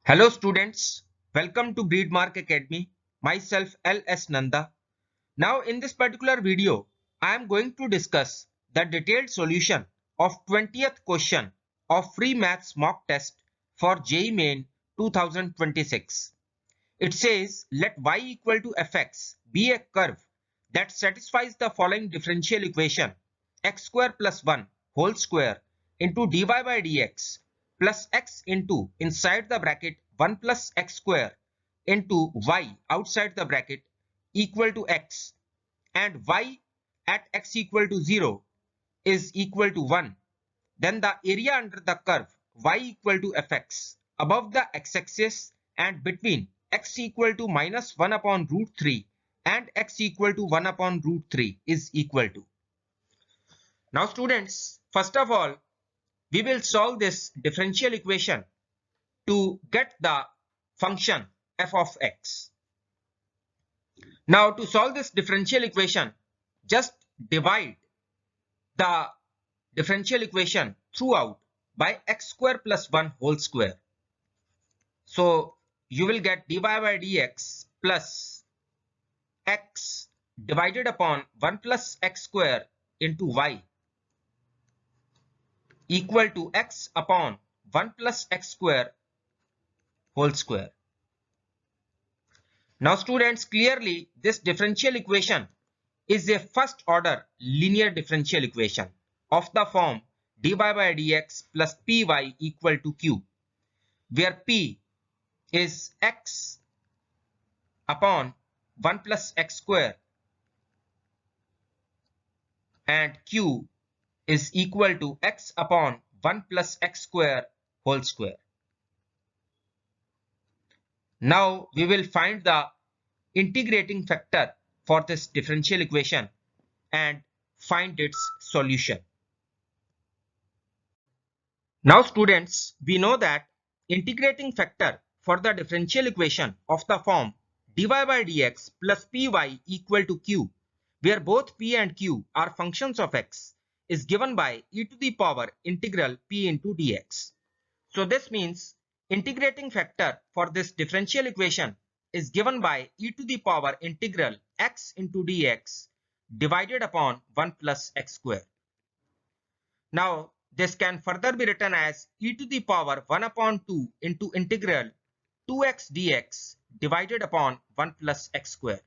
Hello students, welcome to Breedmark Academy. Myself L.S. Nanda. Now in this particular video, I am going to discuss the detailed solution of 20th question of free maths mock test for JEE Main 2026. It says let y equal to fx be a curve that satisfies the following differential equation: x square plus 1 whole square into dy by dx plus x into inside the bracket 1 plus x square into y outside the bracket equal to x, and y at x equal to 0 is equal to 1. Then the area under the curve y equal to fx above the x-axis and between x equal to minus 1 upon root 3 and x equal to 1 upon root 3 is equal to. Now students, first of all, we will solve this differential equation to get the function f of x. Now to solve this differential equation, just divide the differential equation throughout by x square plus 1 whole square. So you will get dy by dx plus x divided upon 1 plus x square into y equal to x upon 1 plus x square whole square. Now students, clearly this differential equation is a first order linear differential equation of the form dy by dx plus py equal to q, where p is x upon 1 plus x square and q is equal to x upon 1 plus x square whole square. Now we will find the integrating factor for this differential equation and find its solution. Now students, we know that integrating factor for the differential equation of the form dy by dx plus py equal to q, where both p and q are functions of x, is given by e to the power integral p into dx. So this means integrating factor for this differential equation is given by e to the power integral x into dx divided upon 1 plus x square. Now this can further be written as e to the power 1 upon 2 into integral 2x dx divided upon 1 plus x square.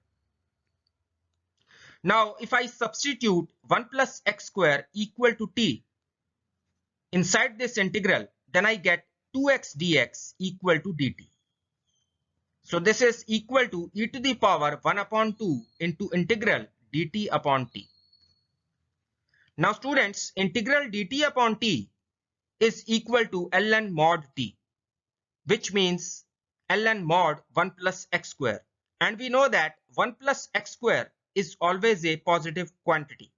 Now if I substitute 1 plus x square equal to t inside this integral, then I get 2x dx equal to dt. So this is equal to e to the power 1 upon 2 into integral dt upon t. Now students, integral dt upon t is equal to ln mod t, which means ln mod 1 plus x square. And we know that 1 plus x square is always a positive quantity.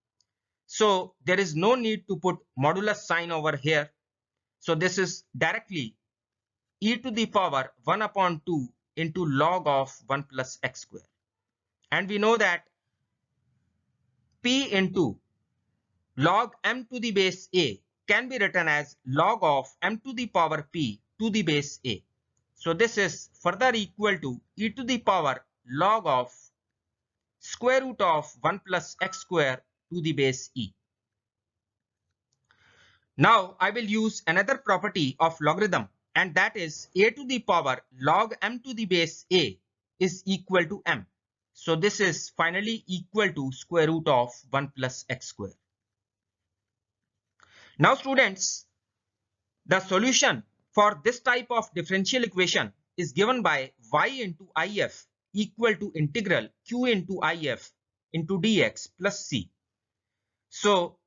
So there is no need to put modulus sign over here. So this is directly e to the power 1 upon 2 into log of 1 plus x square. And we know that p into log m to the base a can be written as log of m to the power p to the base a. So this is further equal to e to the power log of square root of 1 plus x square to the base e. Now I will use another property of logarithm, and that is a to the power log m to the base a is equal to m. So this is finally equal to square root of 1 plus x square. Now students, the solution for this type of differential equation is given by y into if equal to integral q into if into dx plus c. So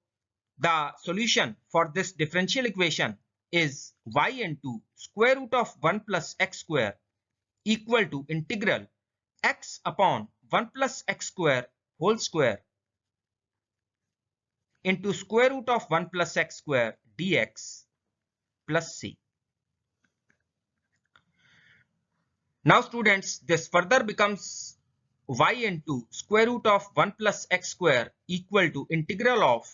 the solution for this differential equation is y into square root of 1 plus x square equal to integral x upon 1 plus x square whole square into square root of 1 plus x square dx plus c. Now students, this further becomes y into square root of 1 plus x square equal to integral of.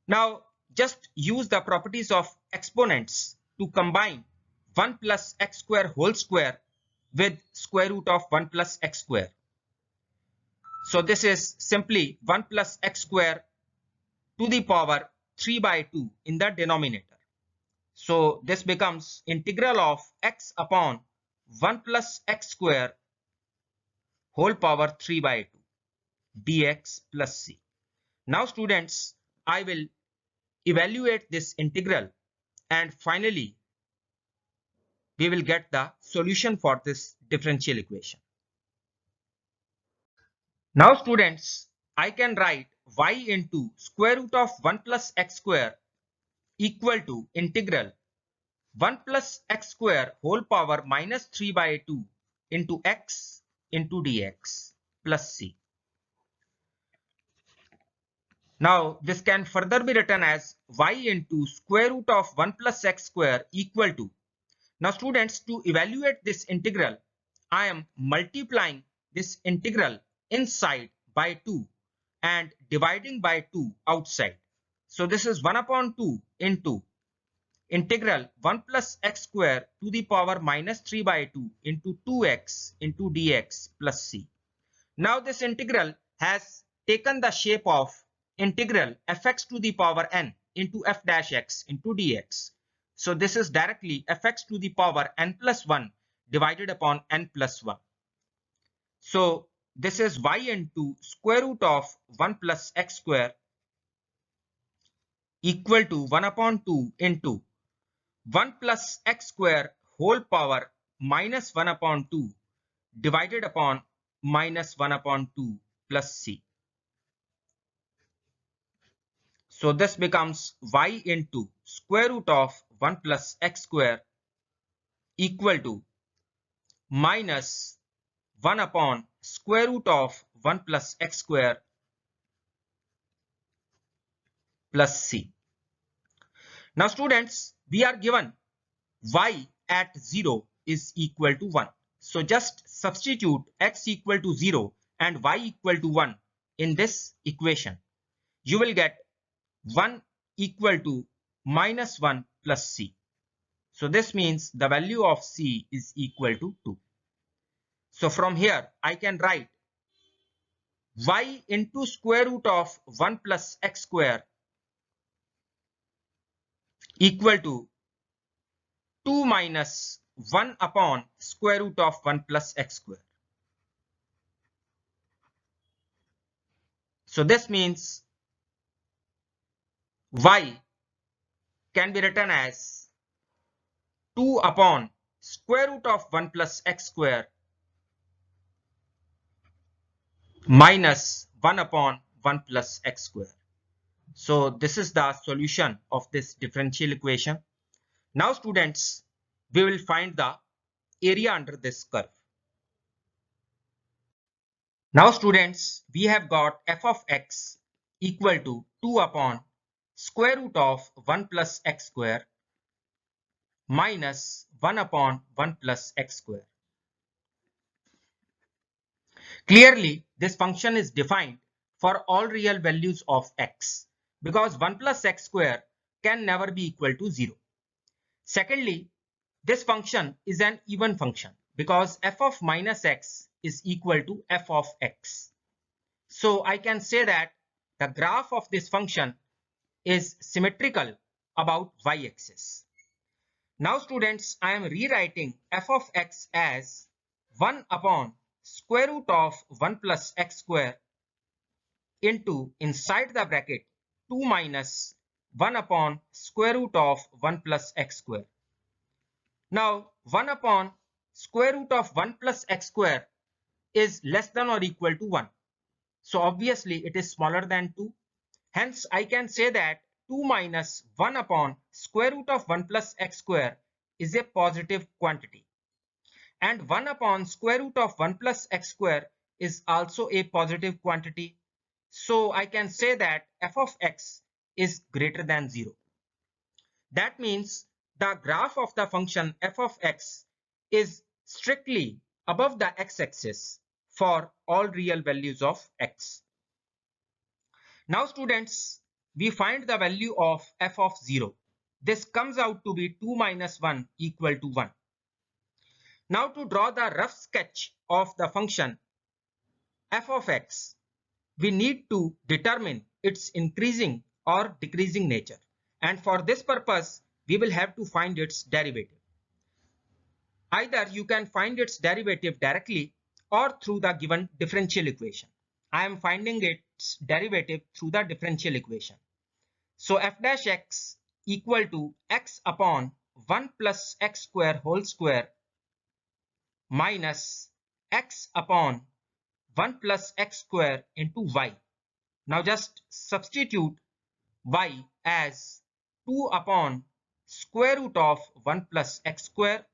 Now just use the properties of exponents to combine 1 plus x square whole square with square root of 1 plus x square. So this is simply 1 plus x square to the power 3 by 2 in the denominator. So this becomes integral of x upon 1 plus x square whole power 3 by 2 dx plus c. Now students, I will evaluate this integral and finally we will get the solution for this differential equation. Now students, I can write y into square root of 1 plus x square equal to integral 1 plus x square whole power minus 3 by 2 into x into dx plus c. Now this can further be written as y into square root of 1 plus x square equal to. Now students, to evaluate this integral, I am multiplying this integral inside by 2 and dividing by 2 outside. So this is 1 upon 2 into integral 1 plus x square to the power minus 3 by 2 into 2x into dx plus c. Now this integral has taken the shape of integral fx to the power n into f dash x into dx. So this is directly fx to the power n plus 1 divided upon n plus 1. So this is y into square root of 1 plus x square equal to 1 upon 2 into 1 plus x square whole power minus 1 upon 2 divided upon minus 1 upon 2 plus c. So this becomes y into square root of 1 plus x square equal to minus 1 upon square root of 1 plus x square plus c. Now students, we are given y at 0 is equal to 1. So just substitute x equal to 0 and y equal to 1 in this equation. You will get 1 equal to minus 1 plus c. So this means the value of c is equal to 2. So from here I can write y into square root of 1 plus x square equal to 2 minus 1 upon square root of 1 plus x square. So this means y can be written as 2 upon square root of 1 plus x square minus 1 upon 1 plus x square. So this is the solution of this differential equation. Now students, we will find the area under this curve. Now students, we have got f of x equal to 2 upon square root of 1 plus x square minus 1 upon 1 plus x square. Clearly, this function is defined for all real values of x because 1 plus x square can never be equal to 0. Secondly, this function is an even function because f of minus x is equal to f of x. So I can say that the graph of this function is symmetrical about y-axis. Now students, I am rewriting f of x as 1 upon square root of 1 plus x square into inside the bracket 2 minus 1 upon square root of 1 plus x square. Now 1 upon square root of 1 plus x square is less than or equal to 1. So obviously it is smaller than 2. Hence I can say that 2 minus 1 upon square root of 1 plus x square is a positive quantity. And 1 upon square root of 1 plus x square is also a positive quantity. So I can say that f of x is greater than 0. That means the graph of the function f of x is strictly above the x-axis for all real values of x. Now students, we find the value of f of 0. this comes out to be 2 minus 1 equal to 1. Now to draw the rough sketch of the function f of x, we need to determine its increasing or decreasing nature. And for this purpose, we will have to find its derivative. Either you can find its derivative directly or through the given differential equation. I am finding its derivative through the differential equation. So f dash x equal to x upon 1 plus x square whole square minus x upon 1 plus x square into y. Now just substitute y as 2 upon square root of 1 plus x square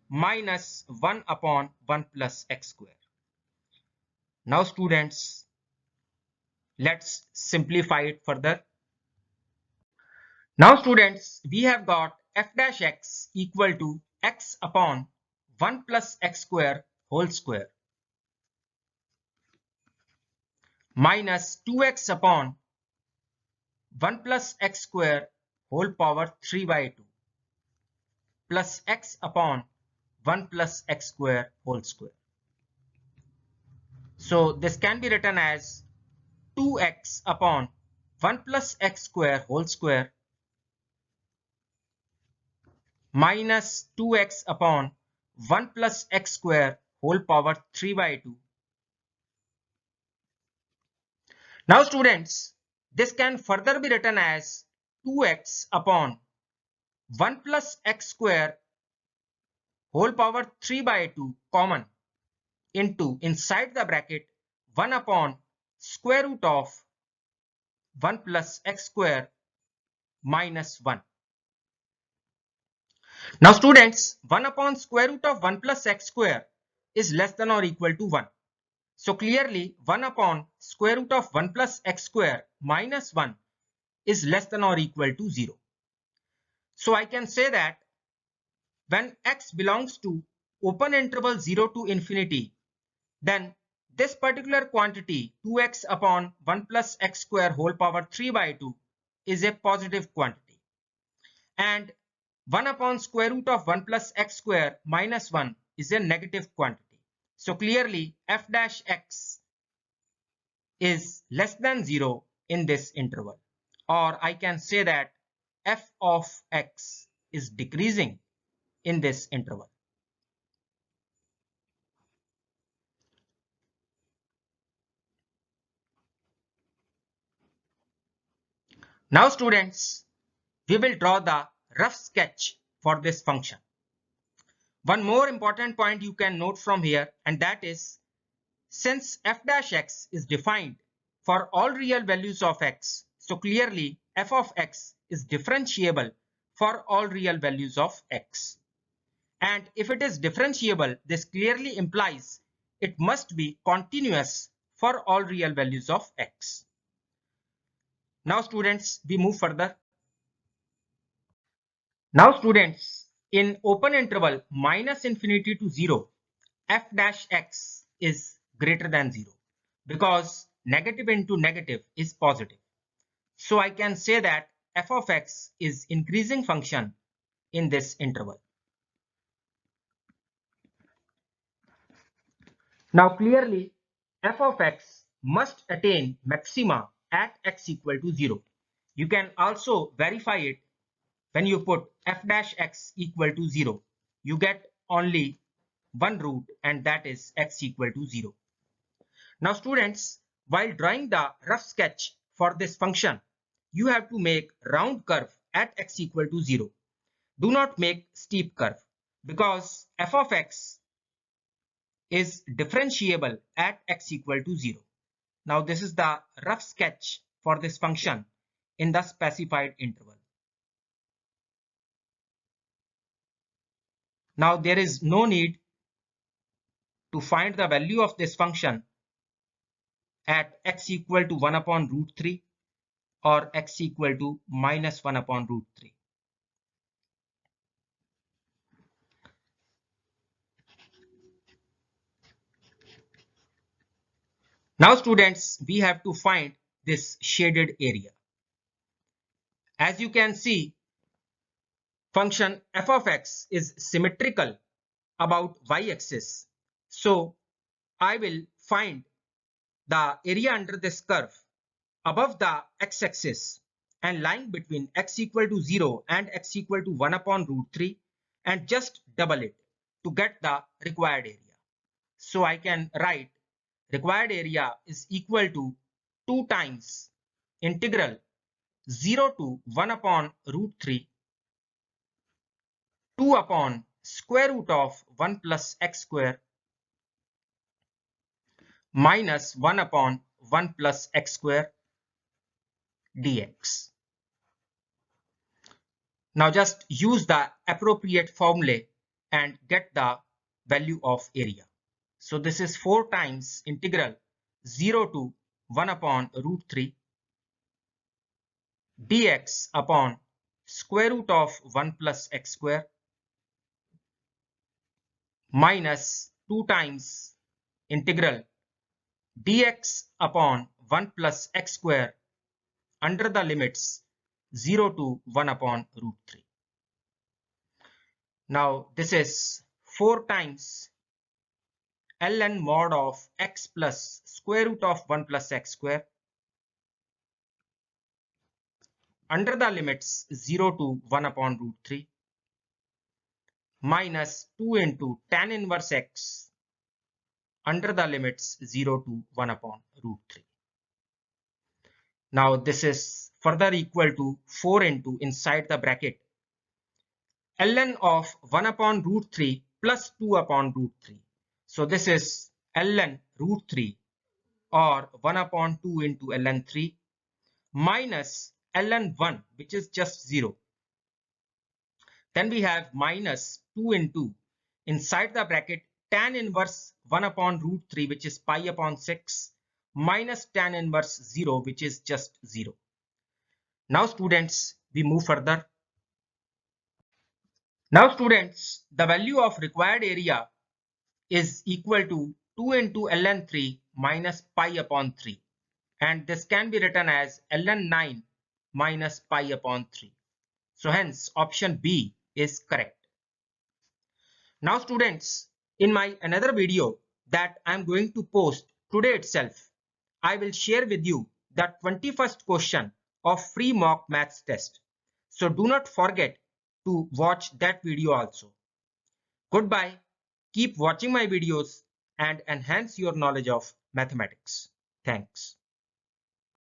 minus 1 upon 1 plus x square. Now students, let's simplify it further. Now students, we have got f dash x equal to x upon 1 plus x square whole square minus 2x upon 1 plus x square whole power 3 by 2 plus x upon 1 plus x square whole square. So this can be written as 2x upon 1 plus x square whole square minus 2x upon 1 plus x square whole power 3 by 2. Now students, this can further be written as 2x upon 1 plus x square whole power 3 by 2 common into inside the bracket 1 upon square root of 1 plus x square minus 1. Now students, 1 upon square root of 1 plus x square is less than or equal to 1. So clearly 1 upon square root of 1 plus x square minus 1 is less than or equal to 0. So I can say that when x belongs to open interval 0 to infinity, then this particular quantity 2x upon 1 plus x square whole power 3 by 2 is a positive quantity. And 1 upon square root of 1 plus x square minus 1 is a negative quantity. So clearly f dash x is less than 0 in this interval. Or I can say that f of x is decreasing in this interval. Now students, we will draw the rough sketch for this function. One more important point you can note from here, and that is, since f dash x is defined for all real values of x, so clearly f of x is differentiable for all real values of x. And if it is differentiable, this clearly implies it must be continuous for all real values of x. Now students, we move further. Now students, in open interval minus infinity to 0, f dash x is greater than 0 because negative into negative is positive. So I can say that f of x is increasing function in this interval. Now clearly f of x must attain maxima at x equal to 0. You can also verify it when you put f dash x equal to 0. You get only one root, and that is x equal to 0. Now students, while drawing the rough sketch for this function, you have to make round curve at x equal to 0. Do not make steep curve because f of x is differentiable at x equal to 0. Now this is the rough sketch for this function in the specified interval. Now there is no need to find the value of this function at x equal to 1 upon root 3 or x equal to minus 1 upon root 3. Now students, we have to find this shaded area. As you can see, function f of x is symmetrical about y-axis. So I will find the area under this curve above the x-axis and lying between x equal to 0 and x equal to 1 upon root 3 and just double it to get the required area. So I can write required area is equal to 2 times integral 0 to 1 upon root 3, 2 upon square root of 1 plus x square minus 1 upon 1 plus x square dx. Now just use the appropriate formula and get the value of area. So this is 4 times integral 0 to 1 upon root 3 dx upon square root of 1 plus x square minus 2 times integral dx upon 1 plus x square under the limits 0 to 1 upon root 3. Now this is 4 times ln mod of x plus square root of 1 plus x square under the limits 0 to 1 upon root 3 minus 2 into tan inverse x under the limits 0 to 1 upon root 3. Now this is further equal to 4 into inside the bracket ln of 1 upon root 3 plus 2 upon root 3. So this is ln root 3 or 1 upon 2 into ln 3 minus ln 1 which is just 0. Then we have minus 2 into inside the bracket tan inverse 1 upon root 3 which is pi upon 6 minus tan inverse 0 which is just 0. Now students, we move further. Now students, the value of required area is equal to 2 into ln 3 minus pi upon 3, and this can be written as ln 9 minus pi upon 3. So hence option B is correct. Now students, in my another video that I am going to post today itself, I will share with you the 21st question of free mock maths test. So do not forget to watch that video also. Goodbye. Keep watching my videos and enhance your knowledge of mathematics. Thanks.